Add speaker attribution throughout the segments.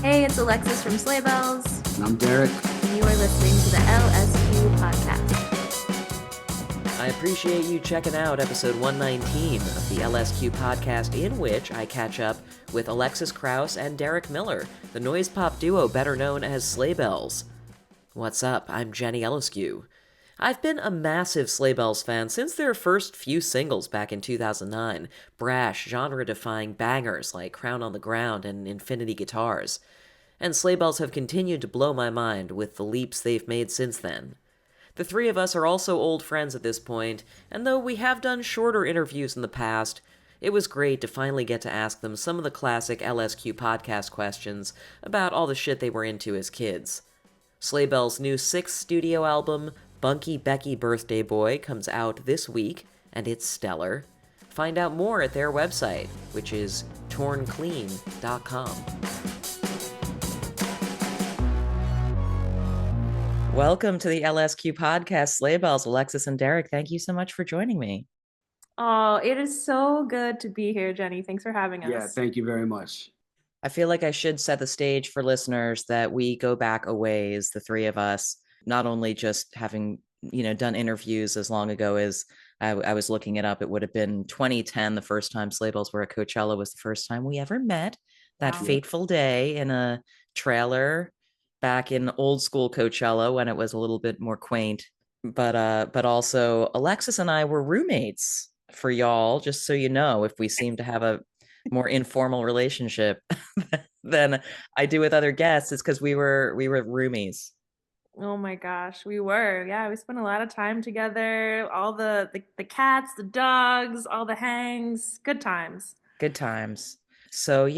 Speaker 1: Hey, it's Alexis from Sleigh Bells.
Speaker 2: And I'm Derek.
Speaker 1: And you are listening to the LSQ podcast.
Speaker 3: I appreciate you checking out episode 119 of the LSQ podcast, in which I catch up with Alexis Krauss and Derek Miller, the noise pop duo better known as Sleigh Bells. What's up? I'm Jenny LSQ. I've been a massive Sleigh Bells fan since their first few singles back in 2009, brash, genre-defying bangers like Crown on the Ground and Infinity Guitars. And Sleigh Bells have continued to blow my mind with the leaps they've made since then. The three of us are also old friends at this point, and though we have done shorter interviews in the past, it was great to finally get to ask them some of the classic LSQ podcast questions about all the shit they were into as kids. Sleigh Bells' new 6th studio album, Bunky Becky Birthday Boy, comes out this week, and it's stellar. Find out more at their website, which is tornclean.com. Welcome to the LSQ podcast, Sleigh Bells. Alexis and Derek, thank you so much for joining me.
Speaker 1: Oh, it is so good to be here, Jenny. Thanks for having us.
Speaker 2: Yeah, thank you very much.
Speaker 3: I feel like I should set the stage for listeners that we go back a ways, the three of us, not only just having, done interviews as long ago as I was looking it up. It would have been 2010, the first time Sleigh Bells were at Coachella was the first time we ever met. That fateful day in a trailer back in old school Coachella when it was a little bit more quaint. But also Alexis and I were roommates for y'all, just so you know, if we seem to have a more informal relationship than I do with other guests, it's because we were roomies.
Speaker 1: Oh my gosh, we were. Yeah, we spent a lot of time together. All the cats, the dogs, all the hangs. Good times.
Speaker 3: Good times. So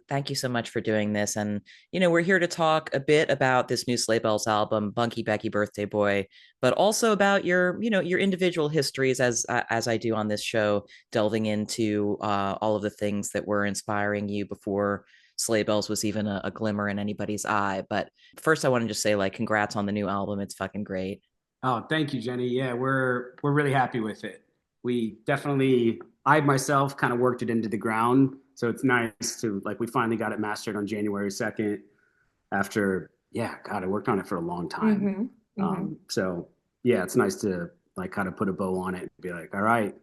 Speaker 3: thank you so much for doing this. And, we're here to talk a bit about this new Sleigh Bells album, Bunky Becky Birthday Boy, but also about your individual histories as I do on this show, delving into all of the things that were inspiring you before Sleigh Bells was even a glimmer in anybody's eye. But first I want to just say, congrats on the new album. It's fucking great.
Speaker 2: Oh, thank you, Jenny. Yeah, we're really happy with it. I myself kind of worked it into the ground. So it's nice to, we finally got it mastered on January 2nd after, I worked on it for a long time. So yeah, it's nice to kind of put a bow on it and be like, all right,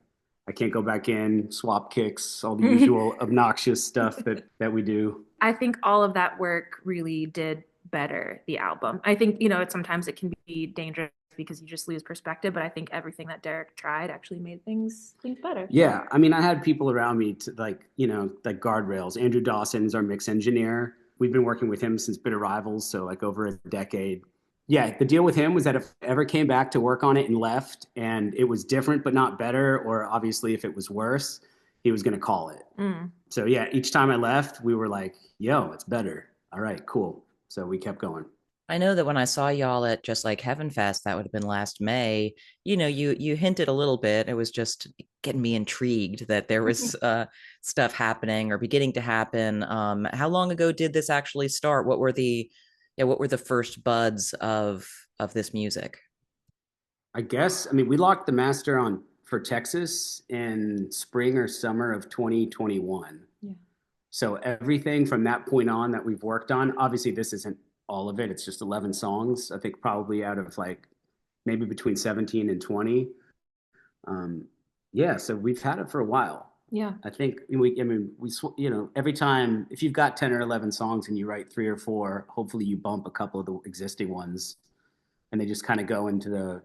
Speaker 2: I can't go back in, swap kicks, all the usual obnoxious stuff that we do.
Speaker 1: I think all of that work really did better the album. I think, sometimes it can be dangerous because you just lose perspective, but I think everything that Derek tried actually made things better.
Speaker 2: Yeah, I mean, I had people around me to like guardrails. Andrew Dawson is our mix engineer. We've been working with him since Bitter Rivals, so over a decade. Yeah, the deal with him was that if I ever came back to work on it and left and it was different but not better, or obviously if it was worse, he was going to call it. So yeah, each time I left, we were like, yo, it's better. All right, cool. So we kept going.
Speaker 3: I know that when I saw y'all at Just Like Heaven Fest, that would have been last May, you hinted a little bit. It was just getting me intrigued that there was stuff happening or beginning to happen. How long ago did this actually start? What were the first buds of this music?
Speaker 2: I guess, we locked the master for Texas in spring or summer of 2021.
Speaker 1: Yeah.
Speaker 2: So everything from that point on that we've worked on, obviously this isn't all of it. It's just 11 songs, I think probably out of maybe between 17 and 20. So we've had it for a while.
Speaker 1: Yeah.
Speaker 2: I think every time, if you've got 10 or 11 songs and you write 3 or 4, hopefully you bump a couple of the existing ones and they just kind of go into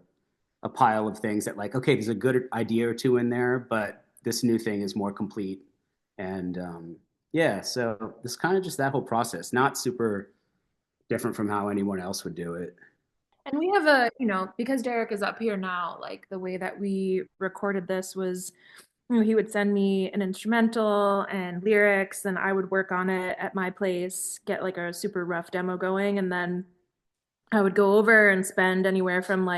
Speaker 2: a pile of things that okay, there's a good idea or two in there, but this new thing is more complete. And so it's kind of just that whole process, not super different from how anyone else would do it.
Speaker 1: And we have because Derek is up here now, the way that we recorded this was, he would send me an instrumental and lyrics, and I would work on it at my place, get a super rough demo going, and then I would go over and spend anywhere from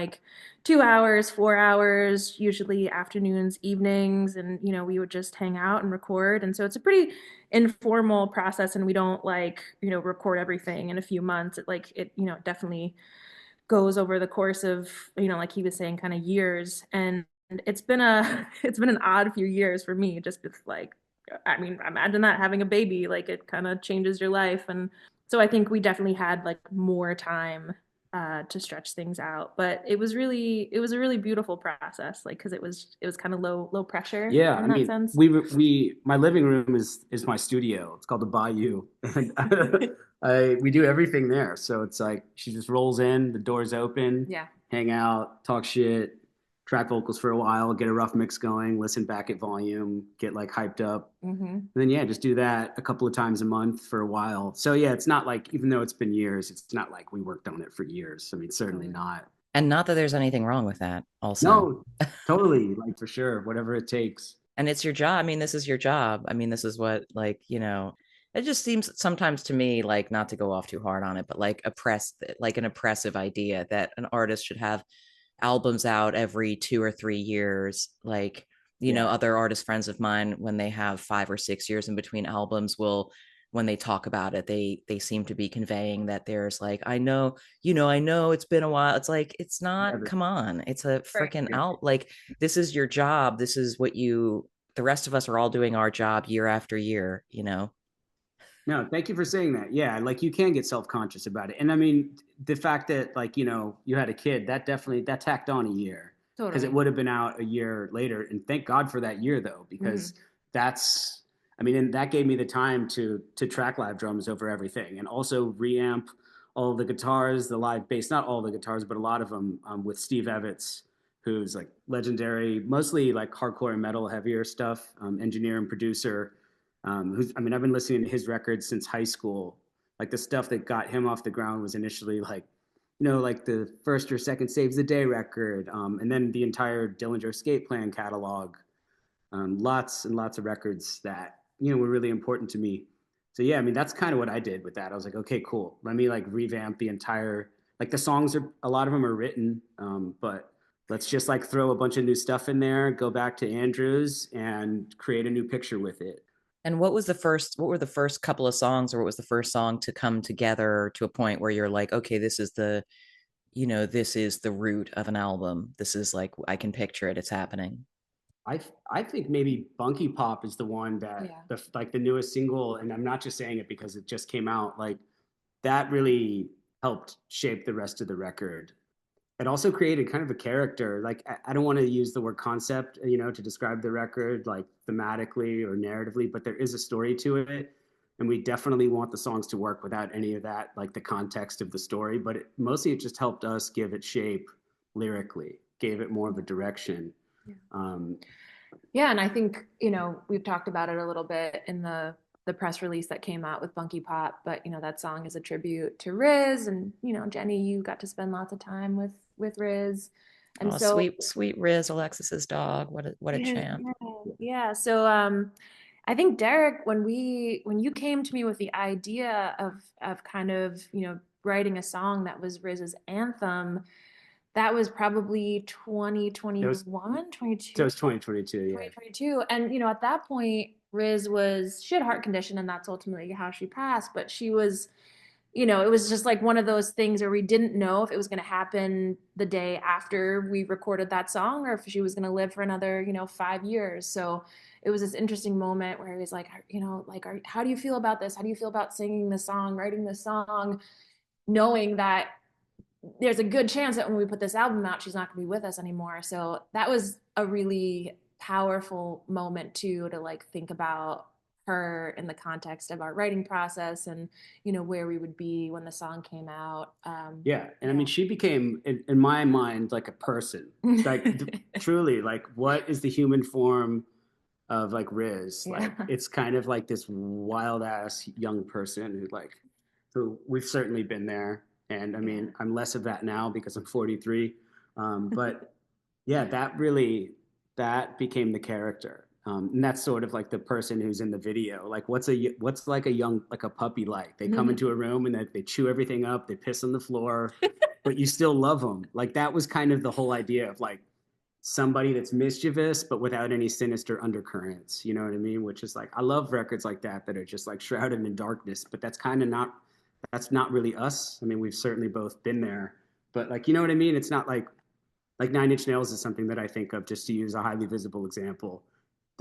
Speaker 1: 2 hours, 4 hours, usually afternoons, evenings, and we would just hang out and record. And so it's a pretty informal process, and we don't record everything in a few months. It definitely goes over the course of like he was saying, kind of years. And it's been an odd few years for me, just with imagine that, having a baby, it kind of changes your life. And So I think we definitely had like more time to stretch things out, but it was a really beautiful process, like because it was kind of low pressure
Speaker 2: Yeah,
Speaker 1: in
Speaker 2: I
Speaker 1: that
Speaker 2: mean,
Speaker 1: sense.
Speaker 2: we my living room is my studio. It's called the Bayou, and we do everything there. So it's like she just rolls in, the doors open,
Speaker 1: Yeah.
Speaker 2: hang out, talk shit, track vocals for a while, get a rough mix going, listen back at volume, get like hyped up,
Speaker 1: Hmm.
Speaker 2: and then yeah, just do that a couple of times a month for a while. So yeah, it's not like even though it's been years, it's not like we worked on it for years. I mean, certainly
Speaker 1: Totally.
Speaker 2: not.
Speaker 3: And not that there's anything wrong with that, also.
Speaker 2: No, totally, like for sure, whatever it takes.
Speaker 3: And it's your job. I mean, this is your job. I mean, this is what, like, it just seems sometimes to me like, not to go off too hard on it, but like an oppressive idea that an artist should have albums out every 2 or 3 years. Like,
Speaker 2: Yeah.
Speaker 3: other artist friends of mine, when they have 5 or 6 years in between albums, will, when they talk about it, they seem to be conveying that there's like, I know it's been a while. It's like, it's not,
Speaker 2: Never.
Speaker 3: come on. It's a
Speaker 1: Right.
Speaker 3: freaking out. Like, this is your job. This is what the rest of us are all doing our job year after year.
Speaker 2: No, thank you for saying that. Yeah, like you can get self-conscious about it. And I mean, the fact that like, you had a kid, that definitely that tacked on a year because it
Speaker 1: Totally.
Speaker 2: would have been out a year later. And thank God for that year though, because
Speaker 1: Hmm.
Speaker 2: that's I mean, and that gave me the time to track live drums over everything and also reamp all the guitars, the live bass, not all the guitars, but a lot of them with Steve Evans, who's like legendary, mostly like hardcore and metal heavier stuff, engineer and producer I mean, I've been listening to his records since high school. Like the stuff that got him off the ground was initially like, like the first or second Saves the Day record, and then the entire Dillinger Escape Plan catalog. Lots and lots of records that were really important to me. So yeah, I mean that's kind of what I did with that. I was like, okay, cool. Let me like revamp the entire like the songs are a lot of them are written, but let's just like throw a bunch of new stuff in there, go back to Andrews and create a new picture with it.
Speaker 3: And what were the first couple of songs, or what was the first song to come together to a point where you're like, okay, this is the root of an album. This is like, I can picture it. It's happening.
Speaker 2: I think maybe Bunky Pop is the one that
Speaker 1: Yeah.
Speaker 2: the newest single, and I'm not just saying it because it just came out. Like that really helped shape the rest of the record. It also created kind of a character. Like I don't want to use the word concept, to describe the record like thematically or narratively, but there is a story to it, and we definitely want the songs to work without any of that, like the context of the story. But mostly it just helped us give it shape lyrically, gave it more of a direction.
Speaker 1: Yeah.
Speaker 2: Um,
Speaker 1: Yeah, and I think, we've talked about it a little bit in the press release that came out with Bunky Pop, but that song is a tribute to Riz, and Jenny, you got to spend lots of time with Riz. And
Speaker 3: Oh,
Speaker 1: so
Speaker 3: sweet, sweet Riz, Alexis's dog. What a
Speaker 1: yeah,
Speaker 3: champ.
Speaker 1: yeah. So I think Derek, when you came to me with the idea of kind of, writing a song that was Riz's anthem, that was probably
Speaker 2: it was
Speaker 1: 2021,
Speaker 2: so it
Speaker 1: 22.
Speaker 2: was 2022, yeah.
Speaker 1: 2022. And, at that point, she had heart condition and that's ultimately how she passed. But she was, it was just like one of those things where we didn't know if it was going to happen the day after we recorded that song or if she was going to live for another, 5 years. So it was this interesting moment where he was like, how do you feel about this? How do you feel about singing the song, writing the song, knowing that there's a good chance that when we put this album out, she's not going to be with us anymore. So that was a really powerful moment too, to like think about her in the context of our writing process and, where we would be when the song came out.
Speaker 2: Yeah, and I
Speaker 1: Yeah.
Speaker 2: mean, she became, in my mind, like a person. Like truly, like what is the human form of like Riz?
Speaker 1: Yeah.
Speaker 2: Like it's kind of like this wild ass young person who we've certainly been there. And I
Speaker 1: Yeah.
Speaker 2: mean, I'm less of that now because I'm 43. But yeah, that became the character. And that's sort of like the person who's in the video. Like, what's like a young like a puppy like? They come into a room and they chew everything up, they piss on the floor, but you still love them. Like that was kind of the whole idea of like somebody that's mischievous but without any sinister undercurrents. You know what I mean? Which is like I love records like that are just like shrouded in darkness. But that's not really us. I mean, we've certainly both been there, but like you know what I mean? It's not like Nine Inch Nails is something that I think of just to use a highly visible example.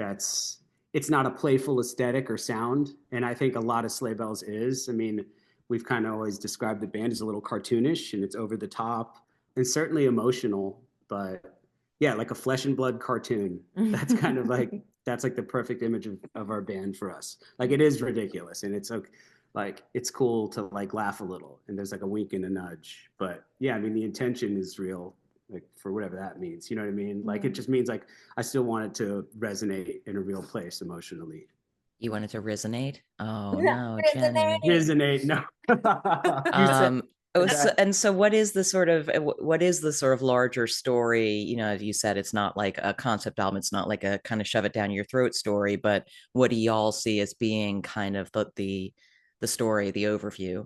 Speaker 2: It's not a playful aesthetic or sound, and I think a lot of Sleigh Bells is. I mean, we've kind of always described the band as a little cartoonish and it's over the top and certainly emotional, but yeah, like a flesh and blood cartoon. That's kind of like that's like the perfect image of our band for us. Like it is ridiculous and it's like it's cool to like laugh a little and there's like a wink and a nudge. But yeah, I mean the intention is real, like for whatever that means. You know what I mean? Like it just means like I still want it to resonate in a real place emotionally.
Speaker 3: You want it to resonate? Oh no, Jenny.
Speaker 2: Resonate, no. You said that.
Speaker 3: And so what is the sort of larger story? You know, you said it's not like a concept album, it's not like a kind of shove it down your throat story, but what do y'all see as being kind of the story, the overview?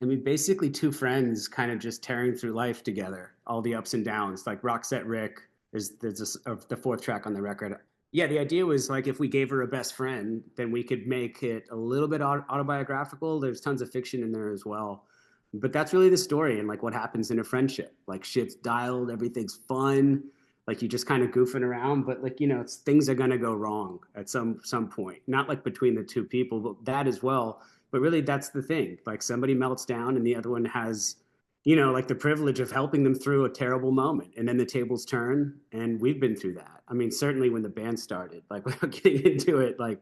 Speaker 2: I mean, basically two friends kind of just tearing through life together, all the ups and downs. Like Roxette Rick is there's this, the fourth track on the record. Yeah, the idea was like if we gave her a best friend, then we could make it a little bit autobiographical. There's tons of fiction in there as well, but that's really the story and like what happens in a friendship. Like shit's dialed, everything's fun. Like you just kind of goofing around, but like it's things are gonna go wrong at some point. Not like between the two people, but that as well, but really that's the thing, like somebody melts down and the other one has like the privilege of helping them through a terrible moment and then the tables turn and we've been through that. I mean certainly when the band started, like without getting into it, like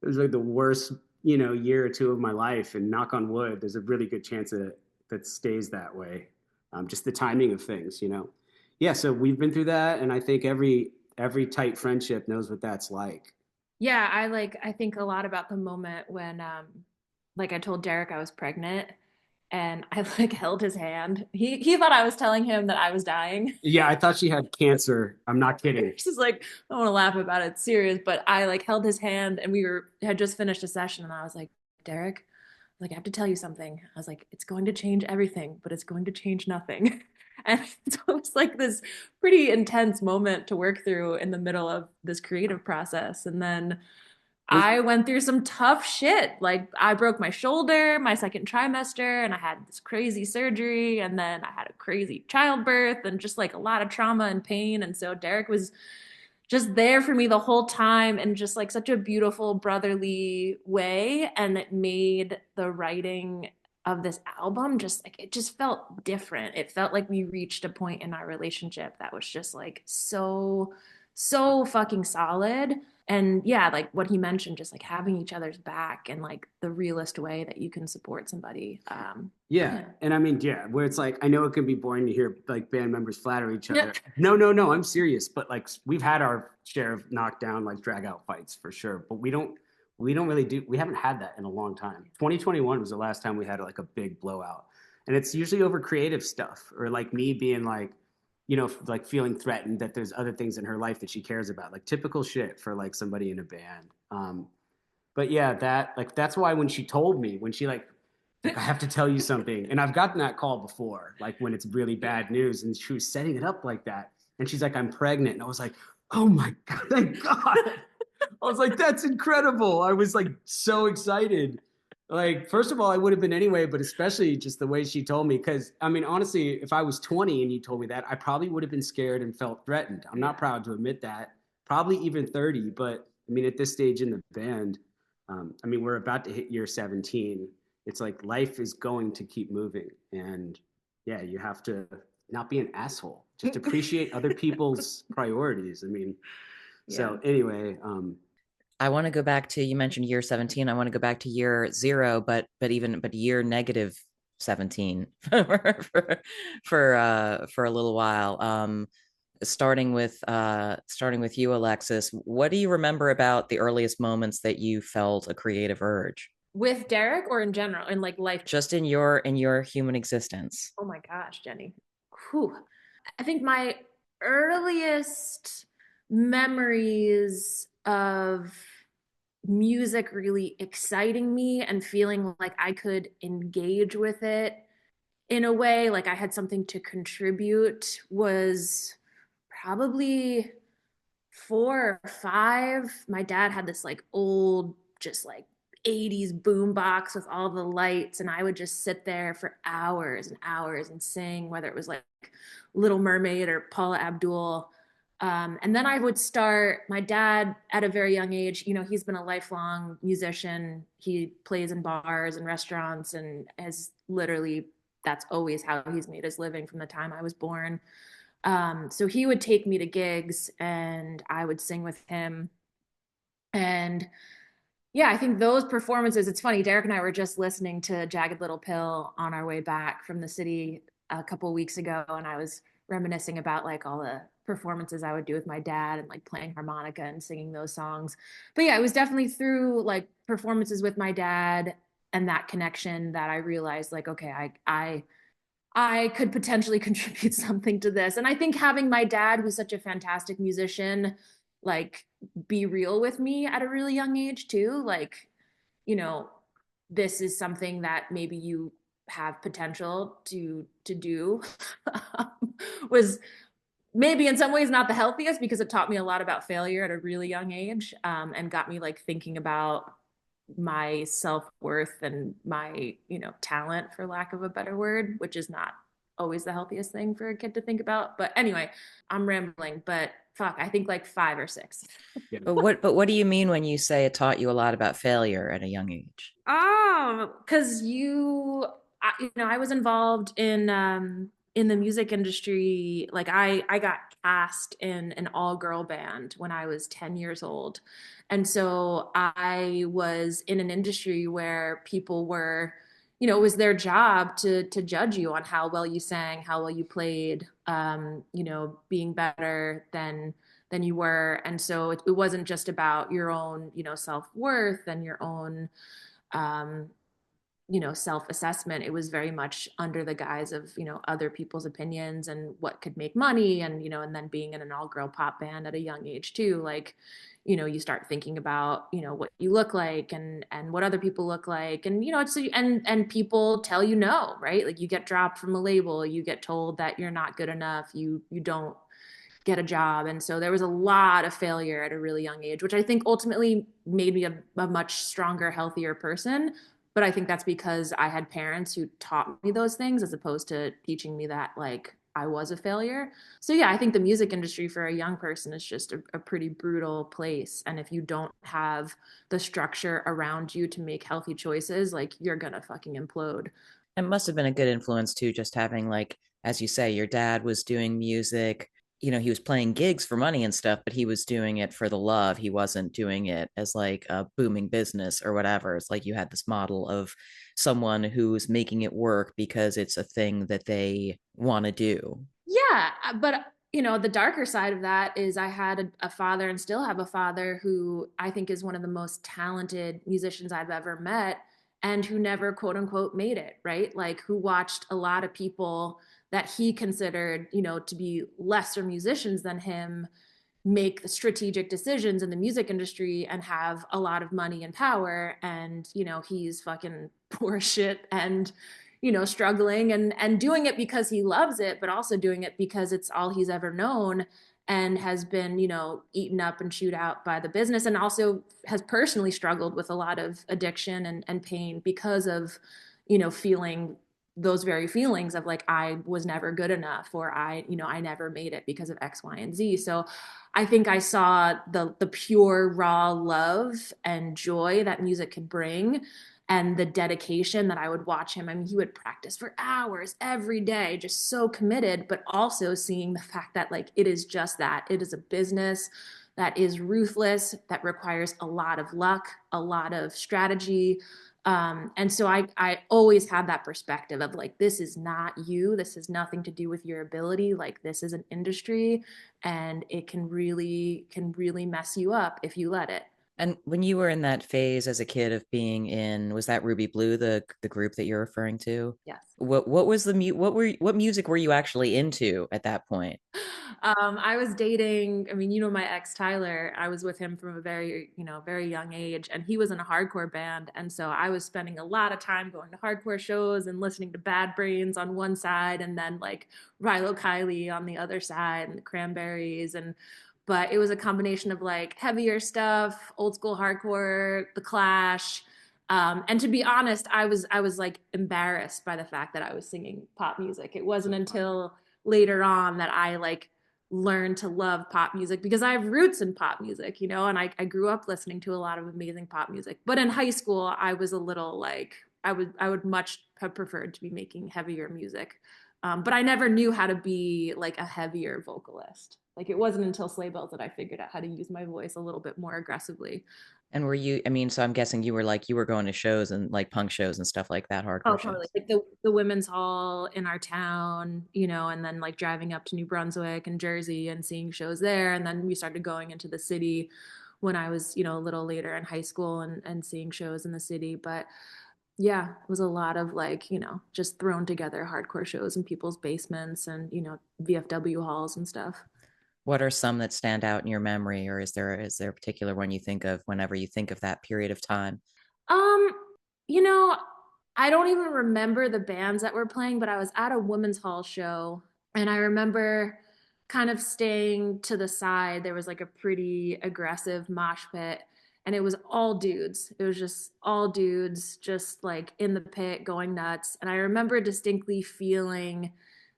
Speaker 2: it was like the worst year or two of my life and knock on wood there's a really good chance that stays that way. Just the timing of things. Yeah, so we've been through that and I think every tight friendship knows what that's like.
Speaker 1: Yeah, I think a lot about the moment when like I told Derek I was pregnant and I like held his hand. He thought I was telling him that I was dying.
Speaker 2: Yeah, I thought she had cancer. I'm not kidding.
Speaker 1: She's like, I don't want to laugh about it, it's serious, but I like held his hand and had just finished a session and I was like, Derek, like I have to tell you something. I was like, it's going to change everything, but it's going to change nothing. And so it was like this pretty intense moment to work through in the middle of this creative process. And then I went through some tough shit. Like I broke my shoulder my second trimester and I had this crazy surgery and then I had a crazy childbirth and just like a lot of trauma and pain. And so Derek was just there for me the whole time in just like such a beautiful brotherly way. And it made the writing of this album just like it just felt different. It felt like we reached a point in our relationship that was just like so fucking solid. And yeah, like what he mentioned, just like having each other's back and like the realest way that you can support somebody.
Speaker 2: Yeah. And I mean, yeah, where it's like, I know it can be boring to hear like band members flatter each other.
Speaker 1: Yeah.
Speaker 2: No, I'm serious. But like, we've had our share of knockdown, like drag out fights for sure. But we don't really we haven't had that in a long time. 2021 was the last time we had like a big blowout. And it's usually over creative stuff or like me being like, like feeling threatened that there's other things in her life that she cares about, like typical shit for like somebody in a band. But yeah, that's why when she told me, when she like, I have to tell you something. And I've gotten that call before, like when it's really bad news and she was setting it up like that. And she's like, I'm pregnant. And I was like, oh my God, thank God. I was like, that's incredible. I was like so excited. Like, first of all, I would have been anyway, but especially just the way she told me. Because, I mean, honestly, if I was 20 and you told me that, I probably would have been scared and felt threatened. I'm not proud to admit that. Probably even 30. But, I mean, at this stage in the band, I mean, we're about to hit year 17. It's like life is going to keep moving. And, yeah, you have to not be an asshole. Just appreciate other people's priorities. I mean, so anyway,
Speaker 3: I want to go back to, you mentioned year 17. I want to go back to year 0, but year negative 17 for a little while. Starting with you, Alexis, what do you remember about the earliest moments that you felt a creative urge?
Speaker 1: With Derek or in general, in like life?
Speaker 3: Just in your human existence.
Speaker 1: Oh my gosh, Jenny. Whew. I think my earliest memories of music really exciting me and feeling like I could engage with it in a way, like I had something to contribute, was probably 4 or 5. My dad had this like old, just like 80s boom box with all the lights, and I would just sit there for hours and hours and sing, whether it was like Little Mermaid or Paula Abdul. And then I would start, my dad at a very young age, he's been a lifelong musician. He plays in bars and restaurants and has literally, that's always how he's made his living from the time I was born. So he would take me to gigs and I would sing with him. And yeah, I think those performances, it's funny, Derek and I were just listening to Jagged Little Pill on our way back from the city a couple weeks ago, and I was reminiscing about like all the performances I would do with my dad and like playing harmonica and singing those songs. But yeah, it was definitely through like performances with my dad and that connection that I realized like, okay, I could potentially contribute something to this. And I think having my dad, who's such a fantastic musician, like be real with me at a really young age too. Like, you know, this is something that maybe you have potential to do was maybe in some ways not the healthiest because it taught me a lot about failure at a really young age, and got me like thinking about my self-worth and my talent, for lack of a better word, which is not always the healthiest thing for a kid to think about. But anyway, I'm rambling, but fuck, I think like 5 or 6.
Speaker 2: Yeah.
Speaker 3: But what do you mean when you say it taught you a lot about failure at a young age?
Speaker 1: Because I was involved in the music industry. Like I got cast in an all-girl band when I was 10 years old. And so I was in an industry where people were, it was their job to judge you on how well you sang, how well you played, being better than you were. And so it wasn't just about your own, self-worth and your own um, self-assessment. It was very much under the guise of, other people's opinions and what could make money. And, and then being in an all-girl pop band at a young age too, like, you start thinking about, what you look like and what other people look like. And, it's, and people tell you no, right? Like you get dropped from a label, you get told that you're not good enough, you don't get a job. And so there was a lot of failure at a really young age, which I think ultimately made me a much stronger, healthier person. But I think that's because I had parents who taught me those things as opposed to teaching me that like I was a failure. So yeah, I think the music industry for a young person is just a pretty brutal place. And if you don't have the structure around you to make healthy choices, like you're gonna fucking implode.
Speaker 3: It must have been a good influence too, just having, like, as you say, your dad was doing music. He was playing gigs for money and stuff, but he was doing it for the love. He wasn't doing it as like a booming business or whatever. It's like you had this model of someone who's making it work because it's a thing that they want to do.
Speaker 1: Yeah, but the darker side of that is I had a father and still have a father who I think is one of the most talented musicians I've ever met and who never quote unquote made it, right? Like who watched a lot of people that he considered, to be lesser musicians than him make the strategic decisions in the music industry and have a lot of money and power, and he's fucking poor shit and struggling and doing it because he loves it, but also doing it because it's all he's ever known, and has been eaten up and chewed out by the business, and also has personally struggled with a lot of addiction and pain because of feeling those very feelings of like I was never good enough, or I never made it because of X, Y, and Z. So I think I saw the pure raw love and joy that music could bring, and the dedication that I would watch him. I mean, he would practice for hours every day, just so committed, but also seeing the fact that like it is just that. It is a business that is ruthless, that requires a lot of luck, a lot of strategy. And so I always had that perspective of like, this is not you. This has nothing to do with your ability. Like this is an industry, and it can really mess you up if you let it.
Speaker 3: And when you were in that phase as a kid of being in, was that Ruby Blue, the group that you're referring to?
Speaker 1: Yes.
Speaker 3: What was the what music were you actually into at that point?
Speaker 1: I was dating, I mean, my ex Tyler, I was with him from a very, very young age, and he was in a hardcore band. And so I was spending a lot of time going to hardcore shows and listening to Bad Brains on one side, and then like Rilo Kiley on the other side, and the Cranberries. But it was a combination of like heavier stuff, old school hardcore, The Clash. And to be honest, I was like embarrassed by the fact that I was singing pop music. It wasn't until later on that I like learn to love pop music because I have roots in pop music, you know, and I grew up listening to a lot of amazing pop music. But in high school, I was a little like, I would much have preferred to be making heavier music. But I never knew how to be like a heavier vocalist. Like it wasn't until Sleigh Bells that I figured out how to use my voice a little bit more aggressively.
Speaker 3: And were you, I mean, so I'm guessing you were like, you were going to shows and like punk shows and stuff like that,
Speaker 1: Oh,
Speaker 3: hardcore
Speaker 1: totally.
Speaker 3: shows.
Speaker 1: Like the women's hall in our town, you know, and then like driving up to New Brunswick and Jersey and seeing shows there. And then we started going into the city when I was, you know, a little later in high school and seeing shows in the city. But yeah, it was a lot of like, you know, just thrown together hardcore shows in people's basements and, you know, VFW halls and stuff.
Speaker 3: What are some that stand out in your memory, or is there a particular one you think of whenever you think of that period of time?
Speaker 1: Um, you know, I don't even remember the bands that were playing, but I was at a women's hall show and I remember kind of staying to the side. There was like a pretty aggressive mosh pit and it was all dudes. It was just all dudes just like in the pit going nuts. And I remember distinctly feeling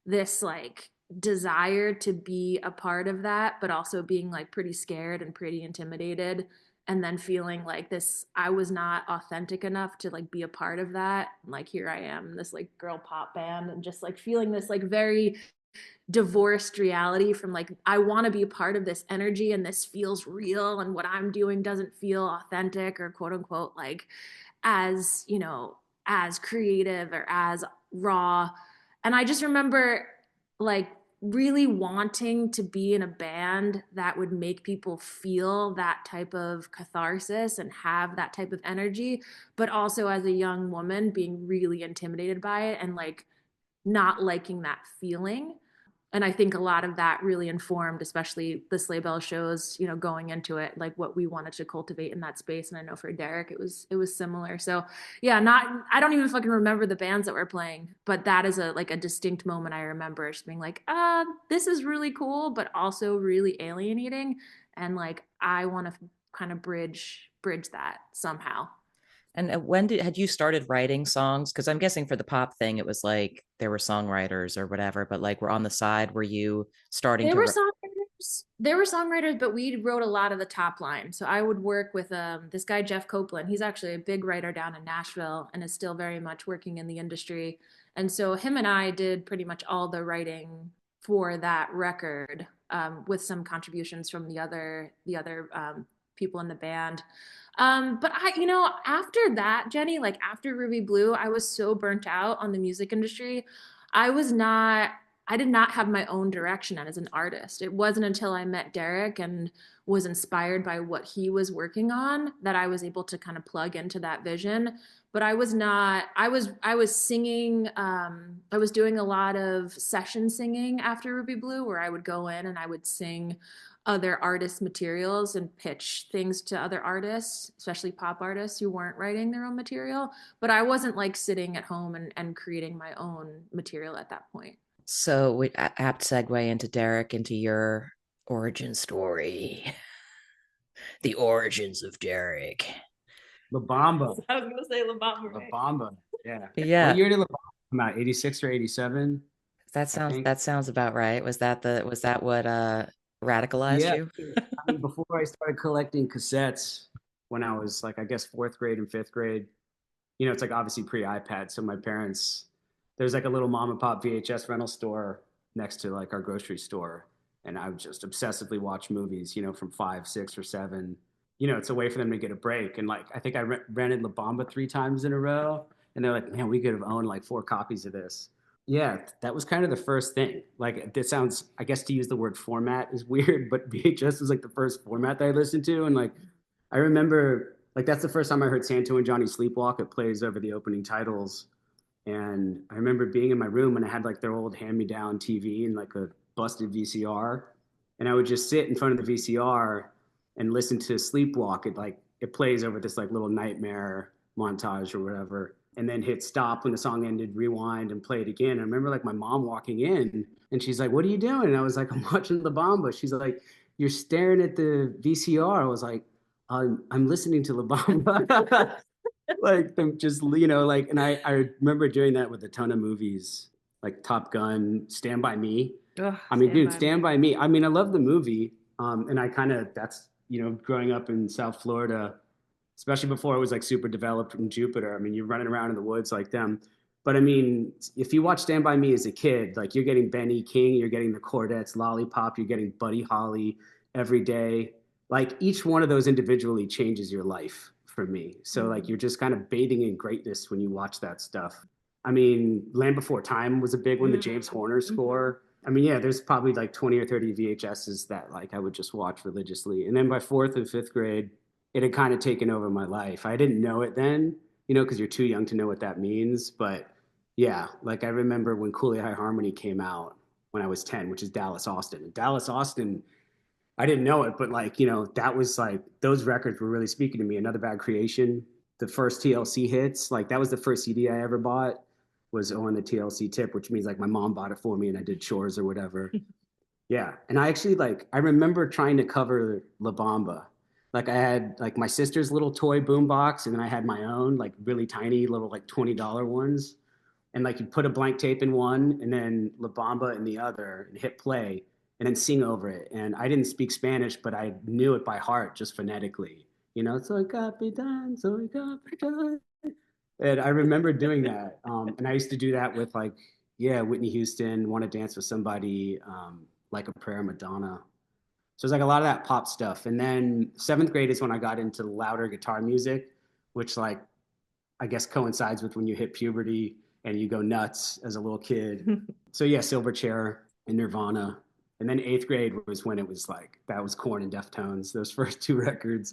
Speaker 1: this like desire to be a part of that, but also being like pretty scared and pretty intimidated and then feeling like this I was not authentic enough to like be a part of that. Like here I am, this like girl pop band and just like feeling this like very divorced reality from like I want to be a part of this energy and this feels real and what I'm doing doesn't feel authentic or quote unquote like as, you know, as creative or as raw. And I just remember like really wanting to be in a band that would make people feel that type of catharsis and have that type of energy, but also as a young woman being really intimidated by it and like not liking that feeling. And I think a lot of that really informed, especially the Sleigh Bell shows, you know, going into it, like what we wanted to cultivate in that space. And I know for Derek, it was similar. So yeah, not I don't even fucking remember the bands that were playing, but that is a like a distinct moment I remember just being like, this is really cool, but also really alienating. And like I want to kind of bridge that somehow.
Speaker 3: And when had you started writing songs? Because I'm guessing for the pop thing, it was like there were songwriters or whatever, but like we're on the side, were you starting
Speaker 1: There
Speaker 3: to
Speaker 1: were songwriters. There were songwriters, but we wrote a lot of the top line. So I would work with this guy Jeff Copeland. He's actually a big writer down in Nashville and is still very much working in the industry. And so him and I did pretty much all the writing for that record, with some contributions from the other people in the band. But I, you know, after that, Jenny, like after Ruby Blue, I was so burnt out on the music industry. I was not I did not have my own direction as an artist. It wasn't until I met Derek and was inspired by what he was working on that I was able to kind of plug into that vision. But I was not, I was singing, I was doing a lot of session singing after Ruby Blue, where I would go in and I would sing other artists' materials and pitch things to other artists, especially pop artists who weren't writing their own material. But I wasn't like sitting at home and creating my own material at that point.
Speaker 3: so we apt segue into Derek, into your origin story, the origins of Derek.
Speaker 2: La Bamba.
Speaker 1: I was gonna say La Bamba,
Speaker 2: La
Speaker 1: right?
Speaker 2: Bamba. Yeah. What
Speaker 3: Yeah,
Speaker 2: year did La Bamba come out? 86 or 87,
Speaker 3: that
Speaker 2: I
Speaker 3: sounds
Speaker 2: think.
Speaker 3: that sounds about right. Was that what radicalized
Speaker 2: Yeah.
Speaker 3: you?
Speaker 2: I mean, before I started collecting cassettes when I was like, I guess fourth grade and fifth grade, you know, it's like obviously pre-iPad. So my parents, there's like a little mom and pop VHS rental store next to like our grocery store. And I would just obsessively watch movies, you know, from 5, 6, or 7. You know, it's a way for them to get a break. And like, I think I rented La Bamba 3 times in a row. And they're like, man, we could have owned like 4 copies of this. Yeah, that was kind of the first thing. Like, this sounds, I guess to use the word format is weird, but VHS was like the first format that I listened to. And like, I remember, like, that's the first time I heard Santo and Johnny Sleepwalk. It plays over the opening titles. And I remember being in my room and I had like their old hand me down TV and like a busted VCR. And I would just sit in front of the VCR and listen to Sleepwalk. It plays over this like little nightmare montage or whatever. And then hit stop when the song ended, rewind and play it again. I remember like my mom walking in and she's like, "What are you doing?" And I was like, "I'm watching the Bamba." She's like, "You're staring at the VCR." I was like, I'm listening to La Bamba. Like them just, you know, like, and I remember doing that with a ton of movies like Top Gun, Stand By Me.
Speaker 1: Ugh,
Speaker 2: I mean,
Speaker 1: Stand
Speaker 2: dude,
Speaker 1: by Me.
Speaker 2: Stand By Me. I mean, I love the movie. And I kind of, that's, growing up in South Florida, especially before it was like super developed in Jupiter. I mean, you're running around in the woods like them. But I mean, if you watch Stand By Me as a kid, like you're getting Benny King, you're getting the Chordettes, Lollipop, you're getting Buddy Holly every day. Like each one of those individually changes your life for me. So like you're just kind of bathing in greatness when you watch that stuff. I mean, Land Before Time was a big one, the James Horner score. I mean, yeah, there's probably like 20 or 30 VHSs that like I would just watch religiously. And then by fourth and fifth grade, it had kind of taken over my life. I didn't know it then, because you're too young to know what that means. But yeah, like I remember when Cooley High Harmony came out when I was 10, which is Dallas Austin. And Dallas Austin, I didn't know it, but like, that was like those records were really speaking to me. Another Bad Creation, the first TLC hits, like that was the first CD I ever bought was on the TLC tip, which means like my mom bought it for me and I did chores or whatever. Yeah. And I actually like I remember trying to cover La Bamba. Like I had like my sister's little toy boombox and then I had my own like really tiny little like $20 ones. And like you put a blank tape in one and then La Bamba in the other and hit play and then sing over it. And I didn't speak Spanish, but I knew it by heart just phonetically. Soy capitan, soy capitan. And I remember doing that. And I used to do that with like, yeah, Whitney Houston, Want to Dance with Somebody, Like a Prayer, Madonna. So it's like a lot of that pop stuff. And then seventh grade is when I got into louder guitar music, which like I guess coincides with when you hit puberty and you go nuts as a little kid. So yeah, Silverchair and Nirvana. And then eighth grade was when it was like that was Korn and Deftones, those first two records.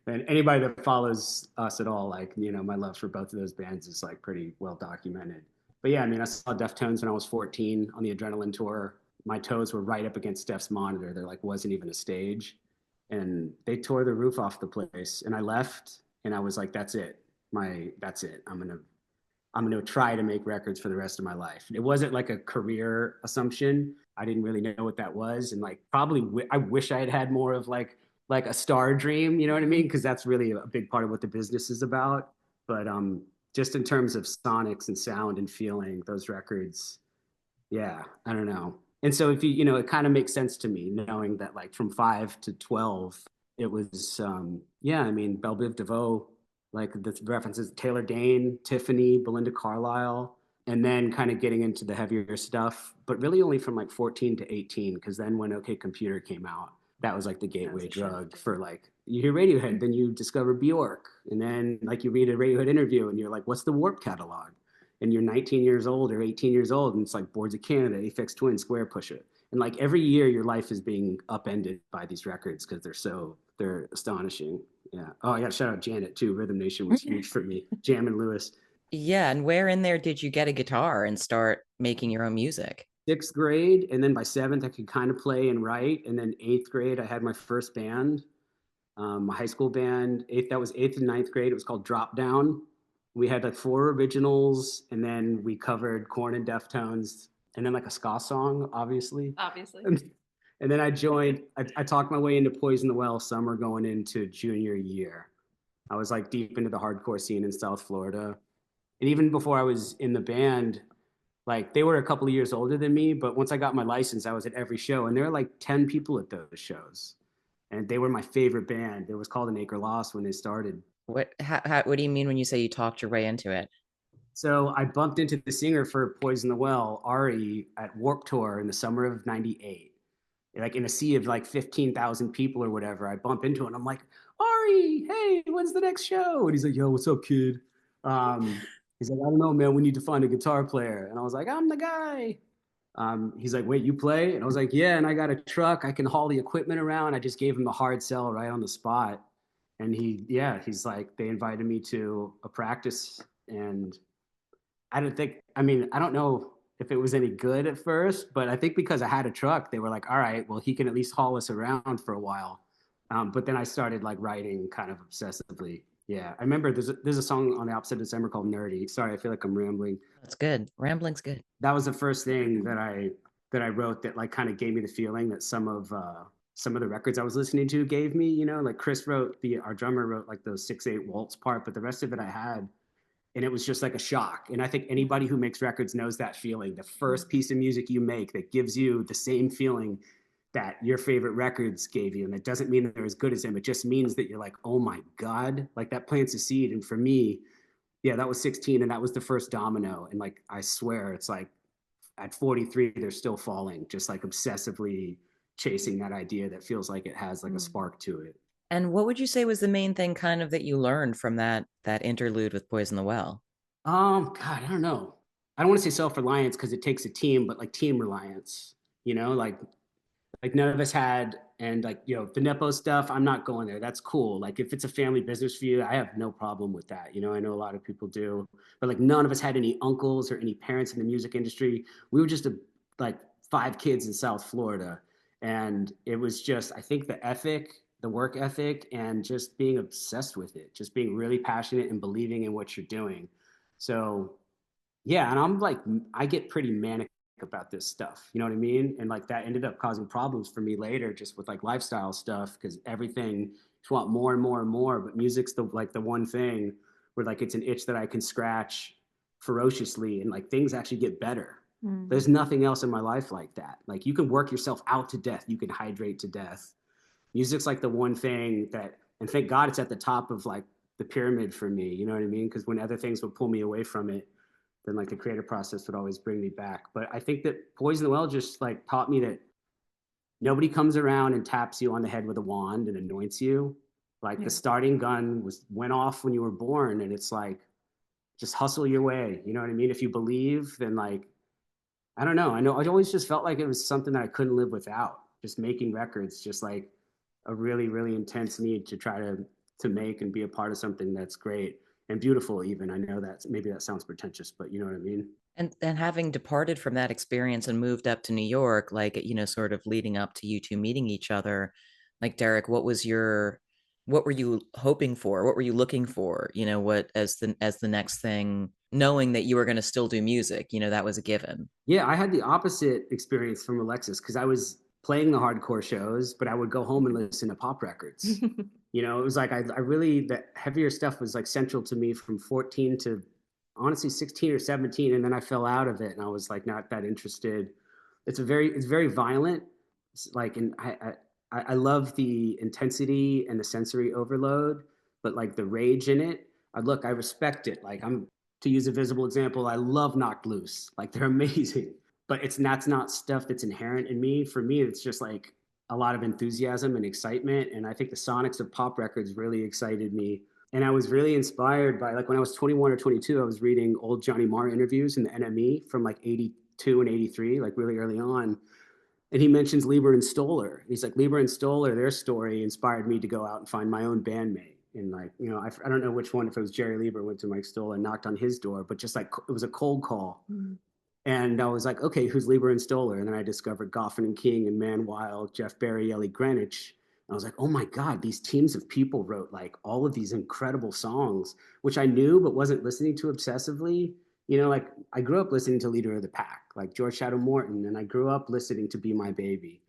Speaker 2: And anybody that follows us at all, like my love for both of those bands is like pretty well documented. But yeah, I mean, I saw Deftones when I was 14 on the Adrenaline tour. My toes were right up against Steph's monitor. There like wasn't even a stage, and they tore the roof off the place. And I left, and I was like, "That's it. That's it. I'm gonna try to make records for the rest of my life." It wasn't like a career assumption. I didn't really know what that was, and like probably I wish I had had more of like a star dream. You know what I mean? Because that's really a big part of what the business is about. But just in terms of sonics and sound and feeling, those records, yeah, I don't know. And so if it kind of makes sense to me knowing that like from 5 to 12, it was, yeah, I mean, Belle Biv DeVoe, like the references, Taylor Dane, Tiffany, Belinda Carlisle, and then kind of getting into the heavier stuff, but really only from like 14 to 18, because then when OK Computer came out, that was like the gateway drug for like, you hear Radiohead, then you discover Bjork, and then like you read a Radiohead interview and you're like, what's the Warp catalog? And you're 19 years old or 18 years old, and it's like Boards of Canada, Aphex Twin, Square Pusher. And like every year, your life is being upended by these records because they're astonishing. Yeah. Oh, I got to shout out Janet too. Rhythm Nation was huge for me. Jam and Lewis.
Speaker 3: Yeah, and where in there did you get a guitar and start making your own music?
Speaker 2: Sixth grade, and then by seventh, I could kind of play and write. And then eighth grade, I had my first band, my high school band. That was eighth and ninth grade. It was called Drop Down. We had like 4 originals, and then we covered Korn and Deftones, and then like a ska song, obviously.
Speaker 1: Obviously.
Speaker 2: And then I joined. I talked my way into Poison the Well summer going into junior year. I was like deep into the hardcore scene in South Florida, and even before I was in the band, like they were a couple of years older than me. But once I got my license, I was at every show, and there were like 10 people at those shows, and they were my favorite band. It was called An Acre Lost when they started.
Speaker 3: What do you mean when you say you talked your way into it?
Speaker 2: So I bumped into the singer for Poison the Well, Ari, at Warp Tour in the summer of '98. Like in a sea of like 15,000 people or whatever, I bump into it and I'm like, Ari, hey, when's the next show? And he's like, yo, what's up, kid? He's like, I don't know, man. We need to find a guitar player. And I was like, I'm the guy. He's like, wait, you play? And I was like, yeah. And I got a truck. I can haul the equipment around. I just gave him the hard sell right on the spot. And he's like, they invited me to a practice and I mean, I don't know if it was any good at first, but I think because I had a truck, they were like, all right, well, he can at least haul us around for a while. But then I started like writing kind of obsessively. Yeah, I remember there's a song on the opposite of December called Nerdy. Sorry, I feel like I'm rambling.
Speaker 3: That's good. Rambling's good.
Speaker 2: That was the first thing that I wrote that like kind of gave me the feeling that some of the records I was listening to gave me. Like Chris wrote our drummer wrote like those 6/8 waltz part, but the rest of it I had And it was just like a shock. And I think anybody who makes records knows that feeling. The first piece of music you make that gives you the same feeling that your favorite records gave you. And it doesn't mean that they're as good as them. It just means that you're like, oh my God, like that plants a seed. And for me, yeah, that was 16 and that was the first domino. And like, I swear it's like at 43, they're still falling, just like obsessively chasing that idea that feels like it has like a spark to it.
Speaker 3: And what would you say was the main thing kind of that you learned from that interlude with Poison the Well?
Speaker 2: God, I don't know. I don't want to say self-reliance because it takes a team, but like team reliance, like none of us had, and like, the Nepo stuff, I'm not going there. That's cool. Like if it's a family business for you, I have no problem with that. I know a lot of people do, but like none of us had any uncles or any parents in the music industry. We were just like 5 kids in South Florida. And it was just, I think the work ethic and just being obsessed with it, just being really passionate and believing in what you're doing. So yeah, and I'm like, I get pretty manic about this stuff. You know what I mean? And like that ended up causing problems for me later, just with like lifestyle stuff, because everything just want more and more and more. But music's the one thing where like it's an itch that I can scratch ferociously, and like things actually get better. There's nothing else in my life like that. Like you can work yourself out to death, you can hydrate to death. Music's like the one thing that, and thank God it's at the top of like the pyramid for me. You know what I mean? Because when other things would pull me away from it, then like the creative process would always bring me back. But I think that Poison the Well just like taught me that nobody comes around and taps you on the head with a wand and anoints you. Like the starting gun went off when you were born, and it's like just hustle your way. You know what I mean? If you believe, then like I don't know. I know I always just felt like it was something that I couldn't live without. Just making records, just like a really, really intense need to try to make and be a part of something that's great and beautiful. Even I know that maybe that sounds pretentious, but you know what I mean.
Speaker 3: And having departed from that experience and moved up to New York, like sort of leading up to you two meeting each other, like Derek, what were you hoping for? What were you looking for? What as the next thing, knowing that you were going to still do music, that was a given.
Speaker 2: Yeah, I had the opposite experience from Alexis because I was playing the hardcore shows, but I would go home and listen to pop records. It was like I really, the heavier stuff was like central to me from 14 to honestly 16 or 17, and then I fell out of it and I was like not that interested. It's very violent. It's like, and I love the intensity and the sensory overload, but like the rage in it. I respect it. Like to use a visible example, I love Knocked Loose. Like they're amazing, but that's not stuff that's inherent in me. For me, it's just like a lot of enthusiasm and excitement. And I think the sonics of pop records really excited me. And I was really inspired by, like, when I was 21 or 22, I was reading old Johnny Marr interviews in the NME from like 82 and 83, like really early on. And he mentions Lieber and Stoller. He's like, Lieber and Stoller, their story inspired me to go out and find my own bandmate. And like, I don't know which one, if it was Jerry Lieber went to Mike Stoller and knocked on his door, but just like, it was a cold call. And I was like, okay, who's Lieber and Stoller? And then I discovered Goffin and King and Man Wild, Jeff Barry, Ellie Greenwich. And I was like, oh my God, these teams of people wrote like all of these incredible songs, which I knew but wasn't listening to obsessively. Like I grew up listening to Leader of the Pack, like George Shadow Morton, and I grew up listening to Be My Baby.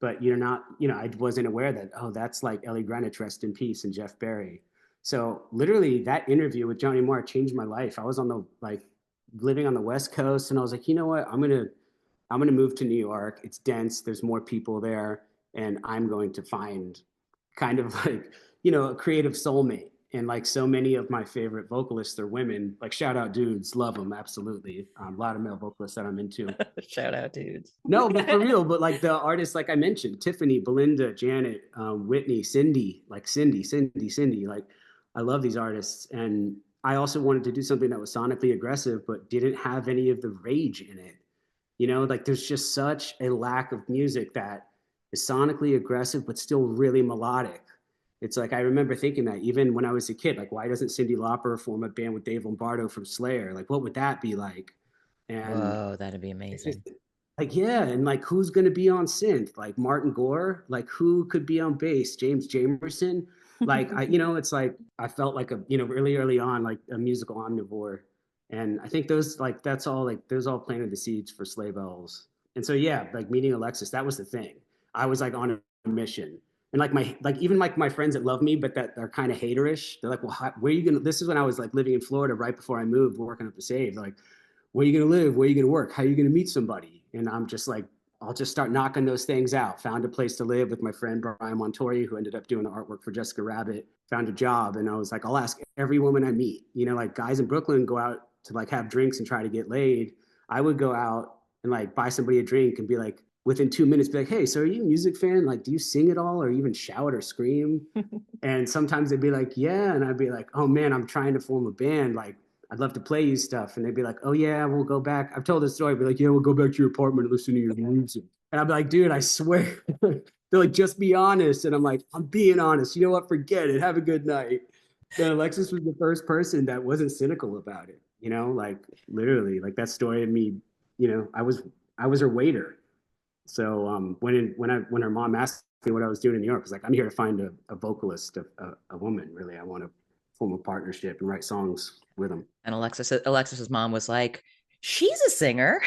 Speaker 2: But I wasn't aware that, oh, that's like Ellie Greenwich, rest in peace, and Jeff Barry. So literally that interview with Johnny Marr changed my life. I was on the living on the West Coast, and I was like, you know what, I'm gonna move to New York. It's dense, there's more people there, and I'm going to find kind of like a creative soulmate. And like so many of my favorite vocalists are women. Like shout out dudes, love them absolutely. A lot of male vocalists that I'm into.
Speaker 3: Shout out dudes.
Speaker 2: No, but for real. But like the artists, like I mentioned, Tiffany, Belinda, Janet, Whitney, Cyndi, like Cyndi. Like I love these artists, and I also wanted to do something that was sonically aggressive, but didn't have any of the rage in it. Like there's just such a lack of music that is sonically aggressive, but still really melodic. It's like, I remember thinking that even when I was a kid, like, why doesn't Cyndi Lauper form a band with Dave Lombardo from Slayer? Like, what would that be like? And
Speaker 3: Whoa, that'd be
Speaker 2: it's just
Speaker 3: amazing.
Speaker 2: like, yeah. And like, who's going to be on synth? Like Martin Gore, like who could be on bass? James Jamerson. Like, it's like, I felt like really early on, like a musical omnivore. And I think those, like, that's all, like, those all planted the seeds for Sleigh Bells. And so, yeah, like meeting Alexis, that was the thing. I was like on a mission. And even like my friends that love me, but that are kind of haterish. They're like, well, where are you gonna? This is when I was like living in Florida right before I moved, working up the save. They're like, where are you gonna live? Where are you gonna work? How are you gonna meet somebody? And I'm just like, I'll just start knocking those things out. Found a place to live with my friend Brian Montori, who ended up doing the artwork for Jessica Rabbit. Found a job, and I was like, I'll ask every woman I meet. You know, like guys in Brooklyn go out to like have drinks and try to get laid. I would go out and like buy somebody a drink and be like, within 2 minutes, be like, hey, so are you a music fan? Like, do you sing at all or even shout or scream? And sometimes they'd be like, yeah. And I'd be like, oh man, I'm trying to form a band. Like, I'd love to play you stuff. And they'd be like, oh yeah, we'll go back. I've told this story. I'd be like, yeah, we'll go back to your apartment and listen to your music. And I'd be like, dude, I swear. They're like, just be honest. And I'm like, I'm being honest. You know what? Forget it. Have a good night. Then Alexis was the first person that wasn't cynical about it. You know, like literally, like that story of me. You know, I was her waiter. So when her mom asked me what I was doing in New York, I was like, I'm here to find a vocalist, a woman. Really, I want to form a partnership and write songs with them.
Speaker 3: And Alexis's mom was like, she's a singer.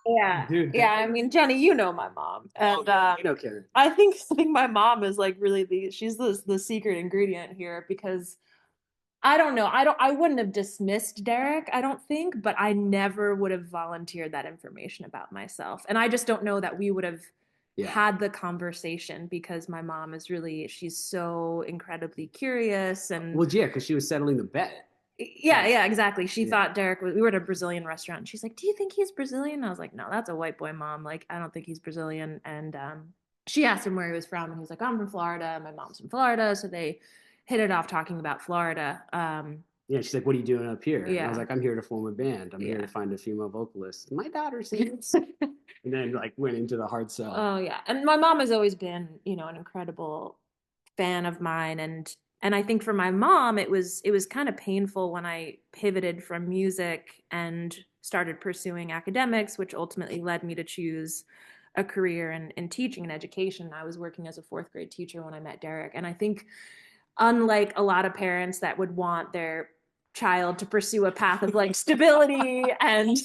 Speaker 1: Yeah.
Speaker 2: Dude,
Speaker 1: Yeah. I mean, Jenny, you know my mom. And
Speaker 2: you know, Karen.
Speaker 1: I think my mom is like really she's the secret ingredient here because I don't know. I wouldn't have dismissed Derek, I don't think, but I never would have volunteered that information about myself. And I just don't know that we would have
Speaker 2: Yeah.
Speaker 1: had the conversation because my mom is really, she's so incredibly curious and
Speaker 2: Well, yeah, because she was settling the bet.
Speaker 1: yeah, exactly. She
Speaker 2: Yeah.
Speaker 1: thought Derek was, we were at a Brazilian restaurant. And she's like, "Do you think he's Brazilian?" I was like, "No, that's a white boy, mom. Like, I don't think he's Brazilian." And she asked him where he was from, and he was like, "I'm from Florida. My mom's from Florida." So they hit it off talking about Florida.
Speaker 2: Yeah, she's like, "What are you doing up here?" And I was
Speaker 1: Yeah,
Speaker 2: like, "I'm here to form a band. I'm here
Speaker 1: yeah.
Speaker 2: to find a female vocalist." My daughter sings, and then like went into the hard sell.
Speaker 1: Oh yeah. And my mom has always been, an incredible fan of mine and I think for my mom it was kind of painful when I pivoted from music and started pursuing academics, which ultimately led me to choose a career in teaching and education. I was working as a fourth grade teacher when I met Derek. And I think unlike a lot of parents that would want their child to pursue a path of like stability and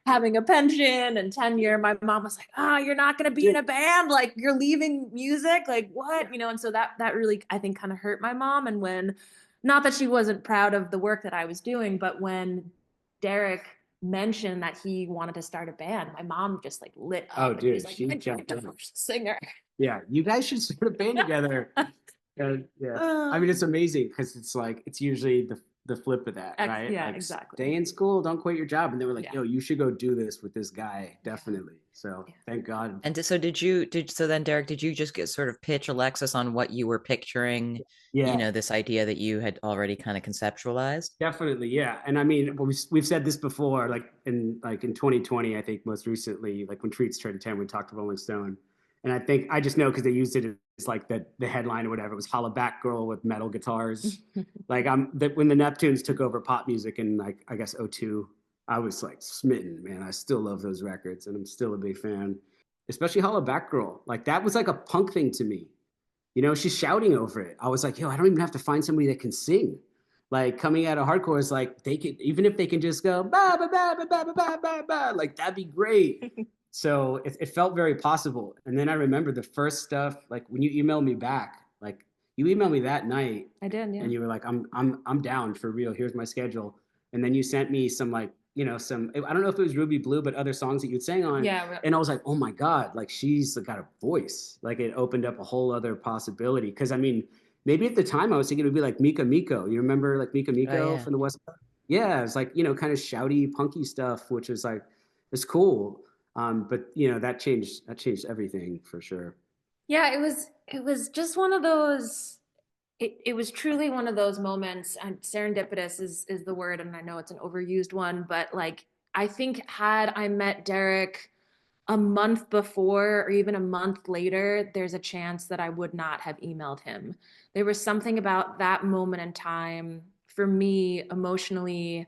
Speaker 1: having a pension and tenure, my mom was like, "Oh, you're not going to be in a band, like you're leaving music, like what?" And so that really I think kind of hurt my mom. And when, not that she wasn't proud of the work that I was doing, but when Derek mentioned that he wanted to start a band, my mom just like lit
Speaker 2: Oh,
Speaker 1: up and she's
Speaker 2: dude,
Speaker 1: like,
Speaker 2: she
Speaker 1: "I'm
Speaker 2: jumped
Speaker 1: the
Speaker 2: in.
Speaker 1: first singer."
Speaker 2: Yeah, you guys should start a band together. Yeah, I mean, it's amazing because it's like it's usually the flip of that, right?
Speaker 1: Yeah,
Speaker 2: Like
Speaker 1: exactly.
Speaker 2: stay in school, don't quit your job, and they were like,
Speaker 1: Yeah.
Speaker 2: "Yo, you should go do this with this guy, definitely." So
Speaker 1: Yeah.
Speaker 2: thank God.
Speaker 3: And so so then Derek, did you just get sort of pitch Alexis on what you were picturing,
Speaker 2: Yeah,
Speaker 3: this idea that you had already kind of conceptualized?
Speaker 2: definitely, yeah. And I mean, we've said this before, like in 2020, I think most recently, like when Treats turned 10, we talked to Rolling Stone, and I think I just know because they used it as like the headline or whatever. It was "Holla Back Girl" with metal guitars. Like when the Neptunes took over pop music in like I guess '02, I was like smitten, man. I still love those records, and I'm still a big fan. Especially "Holla Back Girl," like that was like a punk thing to me. You know, she's shouting over it. I was like, yo, I don't even have to find somebody that can sing. Like coming out of hardcore is like they could, even if they can just go ba ba ba ba ba ba ba ba, like that'd be great. So it felt very possible. And then I remember the first stuff, like when you emailed me back, like you emailed me that night
Speaker 1: I did, yeah.
Speaker 2: and you were like, I'm down for real. Here's my schedule. And then you sent me some like, some, I don't know if it was Ruby Blue, but other songs that you'd sang on.
Speaker 1: Yeah.
Speaker 2: And I was like, oh my God, like she's got a voice. Like it opened up a whole other possibility. Cause I mean, maybe at the time I was thinking it would be like Mika Miko. You remember like Mika
Speaker 3: Oh
Speaker 2: Miko
Speaker 3: yeah.
Speaker 2: from the West? Yeah, it's like, kind of shouty, punky stuff, which is like, it's cool. But that changed everything for sure.
Speaker 1: Yeah, it was just one of those it was truly one of those moments, and serendipitous is the word, and I know it's an overused one, but like I think had I met Derek a month before or even a month later, there's a chance that I would not have emailed him. There was something about that moment in time for me emotionally,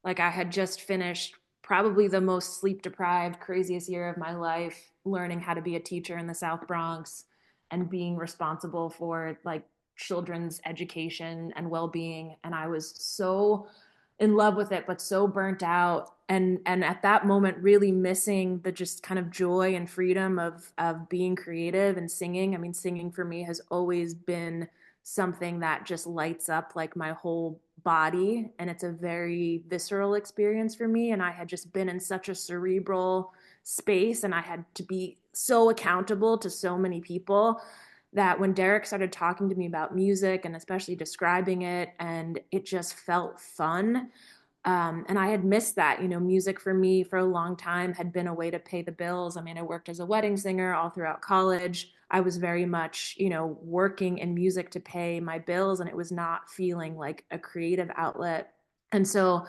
Speaker 1: like I had just finished probably the most sleep deprived, craziest year of my life, learning how to be a teacher in the South Bronx and being responsible for like children's education and well being. And I was so in love with it, but so burnt out. And at that moment, really missing the just kind of joy and freedom of being creative and singing. I mean, singing for me has always been something that just lights up like my whole body, and it's a very visceral experience for me. And I had just been in such a cerebral space, and I had to be so accountable to so many people that when Derek started talking to me about music and especially describing it, and it just felt fun. And I had missed that. Music for me for a long time had been a way to pay the bills. I mean, I worked as a wedding singer all throughout college. I was very much, working in music to pay my bills, and it was not feeling like a creative outlet. And so,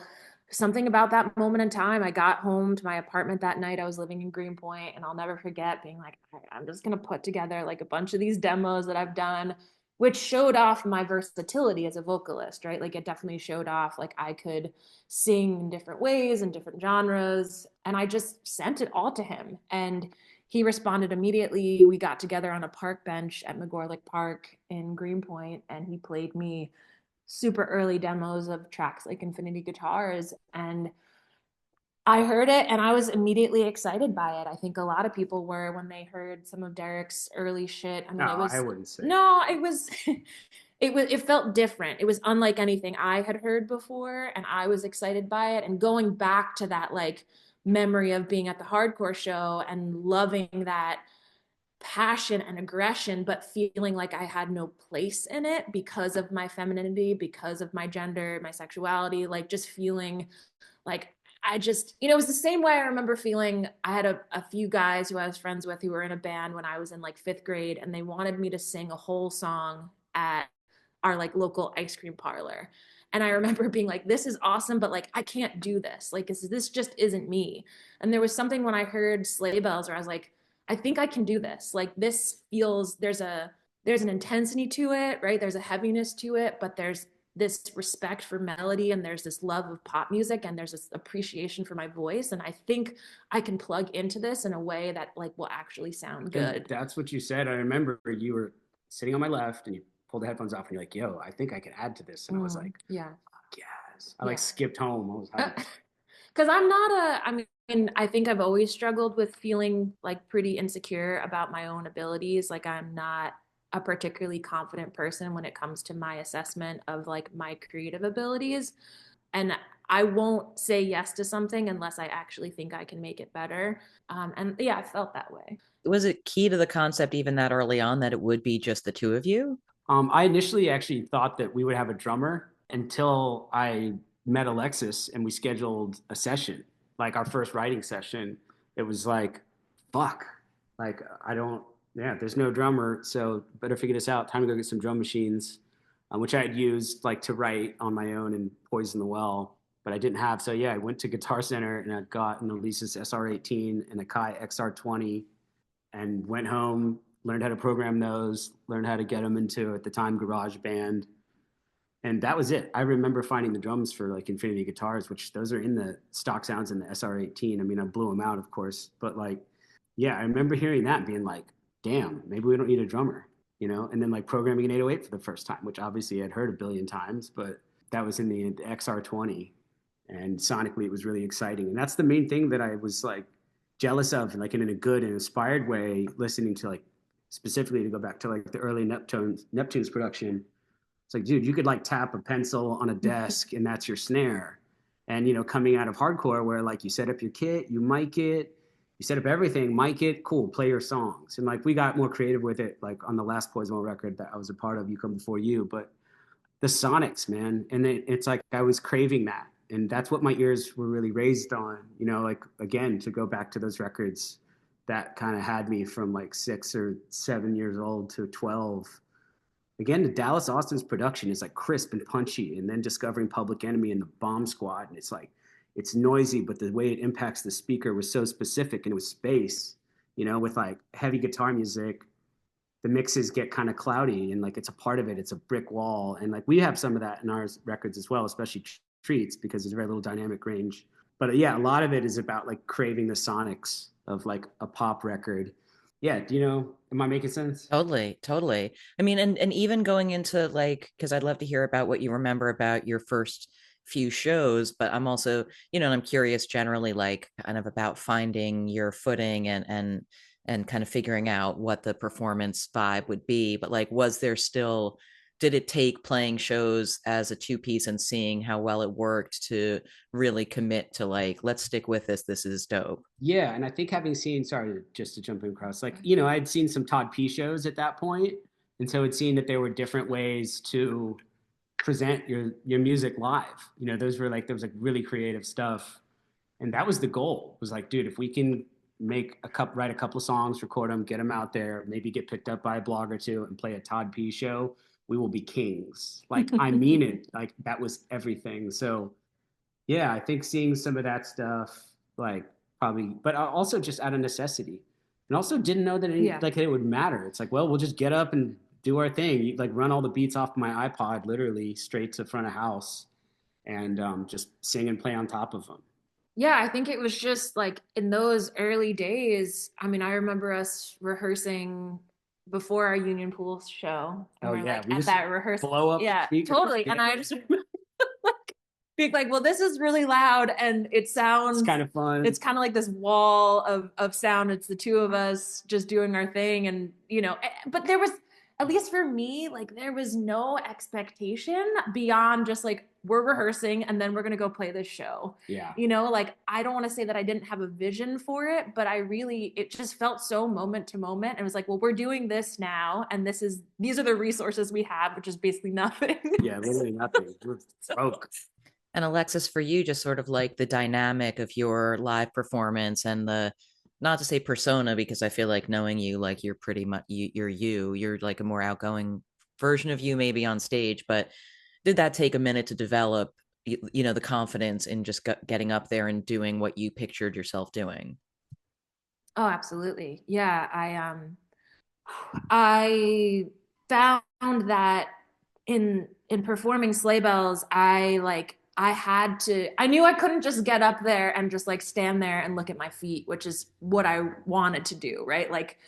Speaker 1: something about that moment in time, I got home to my apartment that night. I was living in Greenpoint, and I'll never forget being like, I'm just going to put together like a bunch of these demos that I've done, which showed off my versatility as a vocalist, right? Like, it definitely showed off like I could sing in different ways and different genres. And I just sent it all to him. And he responded immediately. We got together on a park bench at McGorlick Park in Greenpoint, and he played me super early demos of tracks like Infinity Guitars. And I heard it and I was immediately excited by it. I think a lot of people were when they heard some of Derek's early shit. I
Speaker 2: No,
Speaker 1: mean, it
Speaker 2: I
Speaker 1: was,
Speaker 2: wouldn't say.
Speaker 1: no, it was, it felt different. It was unlike anything I had heard before, and I was excited by it. And going back to that like memory of being at the hardcore show and loving that passion and aggression, but feeling like I had no place in it because of my femininity, because of my gender, my sexuality, like just feeling like I just, it was the same way I remember feeling. I had a few guys who I was friends with who were in a band when I was in like fifth grade, and they wanted me to sing a whole song at our like local ice cream parlor. And I remember being like, this is awesome, but like, I can't do this. Like, this just isn't me. And there was something when I heard Sleigh Bells where I was like, I think I can do this. Like, this feels, there's an intensity to it, right? There's a heaviness to it, but there's this respect for melody, and there's this love of pop music, and there's this appreciation for my voice. And I think I can plug into this in a way that like will actually sound good.
Speaker 2: That's what you said. I remember you were sitting on my left and you pulled the headphones off and you're like, yo, I think I could add to this. And I was like,
Speaker 1: Yeah.
Speaker 2: fuck yes. I like skipped home. I was hyped.
Speaker 1: Because I'm not I mean, I think I've always struggled with feeling like pretty insecure about my own abilities. Like, I'm not a particularly confident person when it comes to my assessment of like my creative abilities. And I won't say yes to something unless I actually think I can make it better. And yeah, I felt that way.
Speaker 3: Was it key to the concept even that early on that it would be just the two of you?
Speaker 2: I initially actually thought that we would have a drummer until I met Alexis and we scheduled a session, like our first writing session. It was like, fuck, like I don't, yeah, there's no drummer, so better figure this out. Time to go get some drum machines, which I had used like to write on my own and Poison the Well, but I didn't have. So yeah, I went to Guitar Center and I got an Alesis SR18 and a Kai XR20 and went home, learned how to program those, learned how to get them into, at the time, GarageBand. And that was it. I remember finding the drums for like Infinity Guitars, which those are in the stock sounds in the SR18. I mean, I blew them out, of course, but like, yeah, I remember hearing that and being like, damn, maybe we don't need a drummer, And then like programming an 808 for the first time, which obviously I'd heard a billion times, but that was in the XR20. And sonically, it was really exciting. And that's the main thing that I was like jealous of, like in a good and inspired way, listening to like specifically to go back to like the early Neptune's production. It's like, dude, you could like tap a pencil on a desk and that's your snare. And coming out of hardcore where like you set up your kit, you mic it, you set up everything, mic it, cool, play your songs. And like we got more creative with it, like on the last Poison record that I was a part of, You Come Before You. But the sonics, man, and it's like I was craving that, and that's what my ears were really raised on. Like again, to go back to those records that kind of had me from like 6 or 7 years old to 12. Again, the Dallas Austin's production is like crisp and punchy, and then discovering Public Enemy and the Bomb Squad, and it's like it's noisy, but the way it impacts the speaker was so specific, and it was space, with like heavy guitar music. The mixes get kind of cloudy, and like it's a part of it. It's a brick wall, and like we have some of that in our records as well, especially Treats, because there's very little dynamic range. But yeah, a lot of it is about like craving the sonics of like a pop record. Yeah, am I making sense?
Speaker 3: Totally, totally. I mean, and even going into like, because I'd love to hear about what you remember about your first few shows, but I'm also, I'm curious generally, like kind of about finding your footing and kind of figuring out what the performance vibe would be. But like, did it take playing shows as a two-piece and seeing how well it worked to really commit to like, let's stick with this, this is dope?
Speaker 2: Yeah, and I think having seen, sorry, just to jump in across, like, I'd seen some Todd P shows at that point, and so it seemed that there were different ways to present your music live. There was like really creative stuff, and that was the goal. It was like, dude, if we can write a couple of songs, record them, get them out there, maybe get picked up by a blog or two, and play a Todd P show, we will be kings. Like, I mean it. Like, that was everything. So yeah, I think seeing some of that stuff, like probably, but also just out of necessity, and also didn't know that
Speaker 1: Yeah.
Speaker 2: like it would matter. It's like, well, we'll just get up and do our thing. You, like, run all the beats off my iPod, literally straight to front of house, and just sing and play on top of them.
Speaker 1: Yeah, I think it was just like in those early days. I mean, I remember us rehearsing before our Union Pool show, and
Speaker 2: Oh
Speaker 1: we're
Speaker 2: yeah,
Speaker 1: like
Speaker 2: we
Speaker 1: at
Speaker 2: just
Speaker 1: that rehearsal.
Speaker 2: blow up
Speaker 1: Yeah,
Speaker 2: speakers.
Speaker 1: totally.
Speaker 2: Yeah.
Speaker 1: And I just remember like being like, well, this is really loud and it
Speaker 2: It's
Speaker 1: sounds,
Speaker 2: kind of fun.
Speaker 1: it's kind of like this wall of sound. It's the two of us just doing our thing. And, but there was, at least for me, like there was no expectation beyond just like, we're rehearsing and then we're going to go play this show.
Speaker 2: Yeah.
Speaker 1: Like I don't want to say that I didn't have a vision for it, but it just felt so moment to moment. And it was like, well, we're doing this now. And these are the resources we have, which is basically nothing.
Speaker 2: Yeah, literally nothing. We're broke.
Speaker 3: And Alexis, for you, just sort of like the dynamic of your live performance and not to say persona, because I feel like knowing you, like you're pretty much, you're like a more outgoing version of you maybe on stage, but did that take a minute to develop, the confidence in just getting up there and doing what you pictured yourself doing?
Speaker 1: Oh, absolutely. Yeah, I found that in performing Sleigh Bells, I knew I couldn't just get up there and just like stand there and look at my feet, which is what I wanted to do, right? Like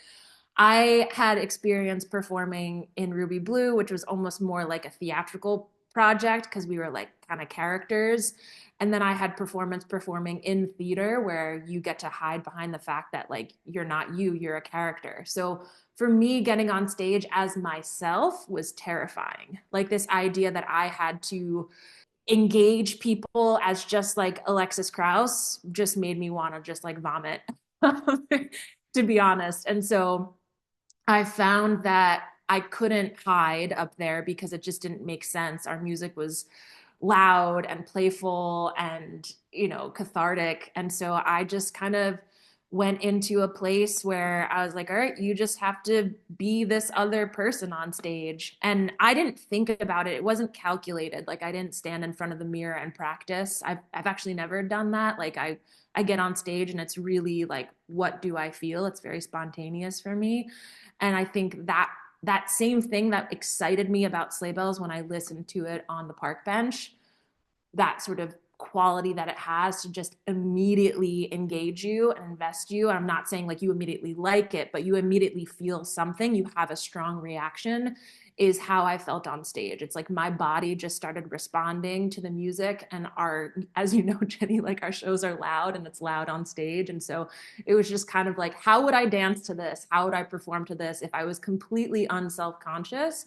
Speaker 1: I had experience performing in Ruby Blue, which was almost more like a theatrical project because we were like kind of characters. And then I had performance performing in theater where you get to hide behind the fact that like you're not you, you're a character. So for me, getting on stage as myself was terrifying. Like this idea that I had to engage people as just like Alexis Krauss just made me want to just like vomit, to be honest. And so I found that I couldn't hide up there because it just didn't make sense. Our music was loud and playful and, cathartic. And so I just kind of went into a place where I was like, all right, you just have to be this other person on stage. And I didn't think about it. It wasn't calculated. Like I didn't stand in front of the mirror and practice. I've actually never done that. Like I get on stage and it's really like, what do I feel? It's very spontaneous for me. And I think that same thing that excited me about Sleigh Bells when I listened to it on the park bench, that sort of quality that it has to just immediately engage you and invest you. I'm not saying like you immediately like it, but you immediately feel something, you have a strong reaction, is how I felt on stage. It's like my body just started responding to the music, and as you know, Jenny, like our shows are loud and it's loud on stage. And so it was just kind of like, how would I dance to this? How would I perform to this if I was completely unself-conscious?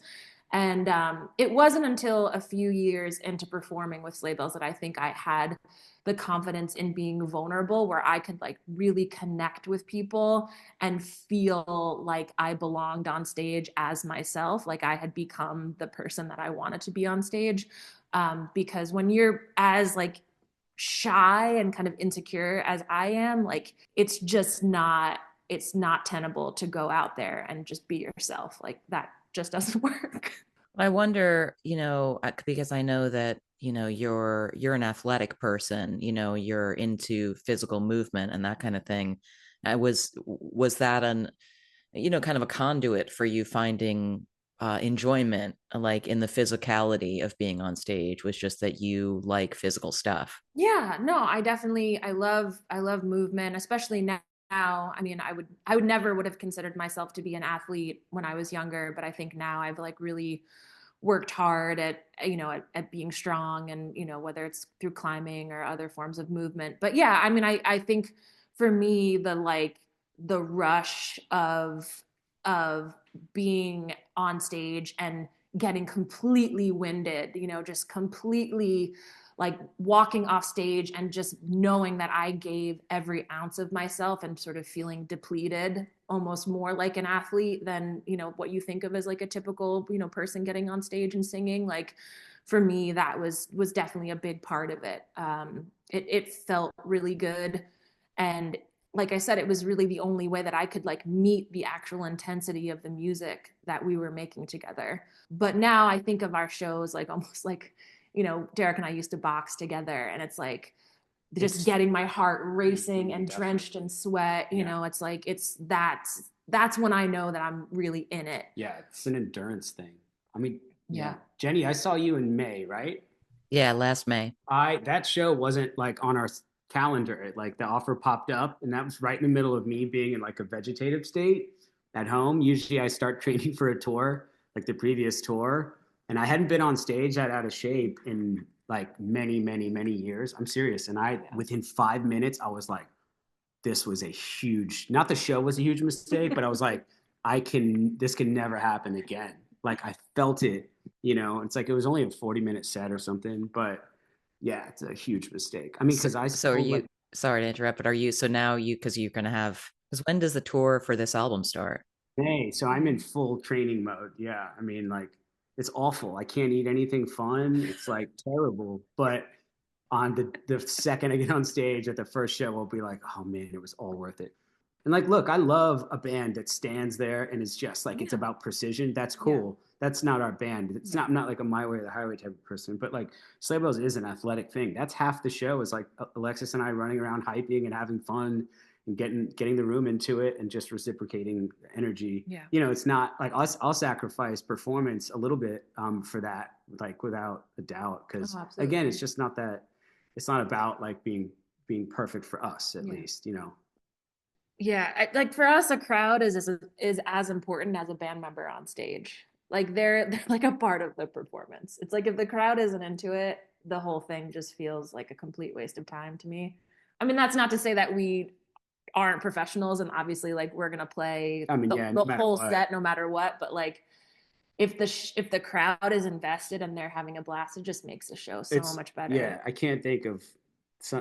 Speaker 1: And it wasn't until a few years into performing with Sleigh Bells that I think I had the confidence in being vulnerable where I could like really connect with people and feel like I belonged on stage as myself, like I had become the person that I wanted to be on stage. Because when you're as like shy and kind of insecure as I am, like it's not tenable to go out there and just be yourself. Like that just doesn't work.
Speaker 3: I wonder, because I know that, you're an athletic person, you're into physical movement and that kind of thing. Was that kind of a conduit for you finding enjoyment like in the physicality of being on stage, was just that you like physical stuff?
Speaker 1: Yeah, no, I love movement, especially now. I mean, I would never would have considered myself to be an athlete when I was younger, but I think now I've like really worked hard at, at being strong, and, whether it's through climbing or other forms of movement. But yeah, I mean, I think for me, the rush of being on stage and getting completely winded, just completely like walking off stage and just knowing that I gave every ounce of myself and sort of feeling depleted, almost more like an athlete than, what you think of as like a typical, person getting on stage and singing. Like for me, that was definitely a big part of it. It felt really good. And like I said, it was really the only way that I could like meet the actual intensity of the music that we were making together. But now I think of our shows like almost like, Derek and I used to box together, and it's like just getting my heart racing and drenched in sweat. It's like that's when I know that I'm really in it.
Speaker 2: Yeah, it's an endurance thing. I mean, yeah. Jenny, I saw you in May, right?
Speaker 3: Yeah, last May.
Speaker 2: That show wasn't like on our calendar. Like the offer popped up, and that was right in the middle of me being in like a vegetative state at home. Usually I start training for a tour, like the previous tour, and I hadn't been on stage that out of shape in like many, many, many years. I'm serious. And within 5 minutes, I was like, this was a huge, not the show was a huge mistake, but I was like, this can never happen again. Like I felt it, it's like, it was only a 40-minute set or something, but yeah, it's a huge mistake. I mean, because
Speaker 3: are you, sorry to interrupt, but because you're going to because when does the tour for this album start?
Speaker 2: May. So I'm in full training mode. Yeah. I mean, like, it's awful. I can't eat anything fun. It's like terrible. But on the second I get on stage at the first show, I'll be like, oh man, it was all worth it. And like, look, I love a band that stands there and is just like, it's about precision. That's cool. Yeah. That's not our band. It's not, I'm not like a My Way or the Highway type of person, but like Sleigh Bells is an athletic thing. That's half the show, is like Alexis and I running around hyping and having fun and getting the room into it and just reciprocating energy.
Speaker 1: Yeah.
Speaker 2: It's not like I'll sacrifice performance a little bit for that, like without a doubt. Because again, it's just not that, it's not about like being perfect for us, at least,
Speaker 1: Yeah, like for us, a crowd is as important as a band member on stage. Like they're like a part of the performance. It's like if the crowd isn't into it, the whole thing just feels like a complete waste of time to me. I mean, that's not to say that we aren't professionals, and obviously like we're gonna play the whole set no matter what, but like if the crowd is invested and they're having a blast, it just makes the show so much better.
Speaker 2: Yeah, I can't think of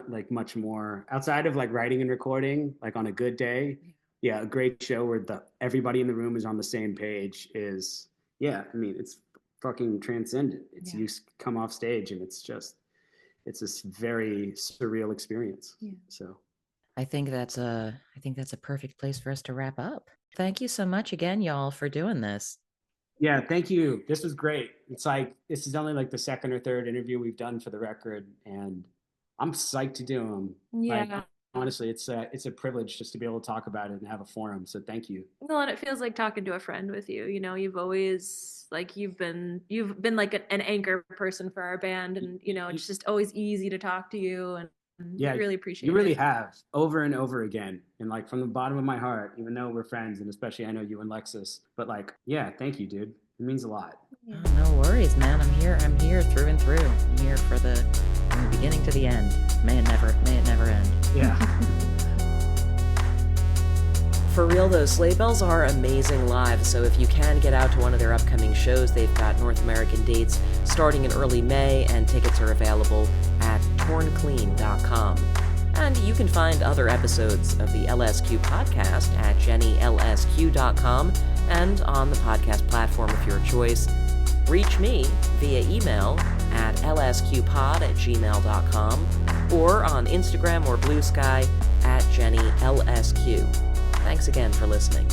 Speaker 2: like much more outside of like writing and recording, like on a good day. Yeah, a great show where everybody in the room is on the same page is, I mean, it's fucking transcendent. It's you come off stage and it's this very surreal experience. Yeah. So
Speaker 3: I think that's a perfect place for us to wrap up. Thank you so much again, y'all, for doing this.
Speaker 2: Yeah, thank you. This was great. It's like, this is only like the second or third interview we've done for the record, and I'm psyched to do them.
Speaker 1: Yeah.
Speaker 2: Like, honestly, it's a privilege just to be able to talk about it and have a forum. So thank you.
Speaker 1: Well, and it feels like talking to a friend with you. You've always like you've been like an anchor person for our band, and it's just always easy to talk to you, and I really appreciate it.
Speaker 2: You really have, over and over again, and like from the bottom of my heart, even though we're friends, and especially I know you and Lexus, but like, thank you, dude. It means a lot.
Speaker 3: Oh, no worries, man. I'm here through and through. I'm here from the beginning to the end. May it never end.
Speaker 2: Yeah.
Speaker 3: For real though, Sleigh Bells are amazing live, so if you can get out to one of their upcoming shows, they've got North American dates starting in early May, and tickets are available at tornclean.com. And you can find other episodes of the LSQ podcast at jennylsq.com and on the podcast platform of your choice. Reach me via email at lsqpod@gmail.com or on Instagram or Blue Sky at jennylsq. Thanks again for listening.